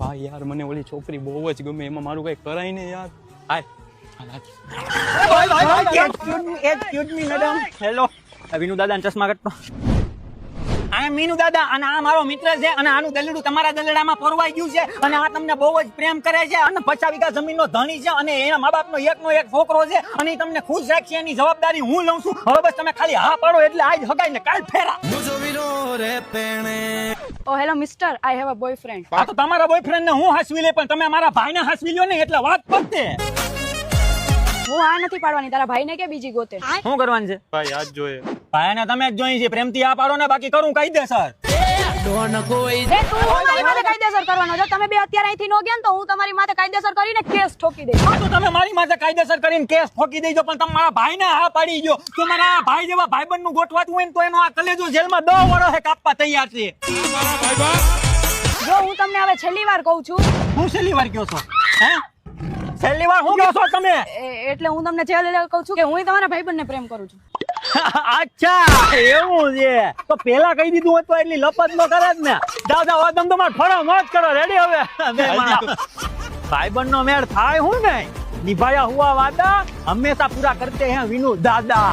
ભાઈ યાર મને ઓલી છોકરી બહુ જ ગમે, એમાં મારું કઈ કરાય ને યાર. Hi excuse me madam. Hello, Vinu દાદાને ચશ્મા કાઢતો. આ મીનુ દાદા અને આ મારો મિત્ર છે અને આનું દલડું તમારા દલડામાં પરવાઈ ગયું છે અને આ તમને બહુ જ પ્રેમ કરે છે અને 50 વીઘા જમીનનો ધણી છે અને એના મા બાપનો એકનો એક છોકરો છે અને ઈ તમને ખુશ રાખશે એની જવાબદારી હું લઉં છું. હવે બસ તમે ખાલી હા પાડો એટલે આજ હગાઈ ને કાલ ફેરા. ઓ hello mister, I have a boyfriend. આ તો તમારા બોયફ્રેન્ડ ને હું હાસવી લે પણ તમે મારા ભાઈને હાસવી લ્યો ને એટલે વાત પતે. હું આ નથી પાડવાની, તારા ભાઈને કે બીજી ગોતે. શું કરવાનું છે? ભાઈ આજ જોઈએ. ભાઈને તમે જ જોઈ છે, પ્રેમથી આ પાડો ને બાકી કરું કાયદેસર. એ તું મારી માથે કાયદેસર કરવાનો છો. તમે બે અત્યારે અહીંથી નો ગયા ને તો હું તમારી માથે કાયદેસર કરીને કેસ ઠોકી દઈશ. હા તો તમે મારી માથે કાયદેસર કરીને કેસ ઠોકી દેજો પણ તમે મારા ભાઈને હા પાડી ગયો. તો મારા ભાઈ જેવા ભાઈબંધનું ગોઠવાતું હોય ને તો એનો આ કલેજો જેલમાં 10 વર્ષે કાપવા તૈયાર છે. જો હું તમને હવે છેલ્લી વાર કહું છું, હું છેલ્લી વાર કહો છો? હે છેલ્લી વાર હું કહો છો તમે? એટલે હું તમને છેલ્લી વાર કહું છું કે હું તમારા ભાઈબંધને પ્રેમ કરું છું. અચ્છા એવું છે, તો પેલા કહી દીધું હોત તો એટલી લપત ન કરે જ ને. જાઓ જાઓ આ ધંધો માં ફરો મોજ કરો. રેડી હવે ભાઈબંધ નો મેળ થાય હું નહીં નિભાયા હુઆ વાદા હંમેશા પૂરા કરતે હે વિનુ દાદા.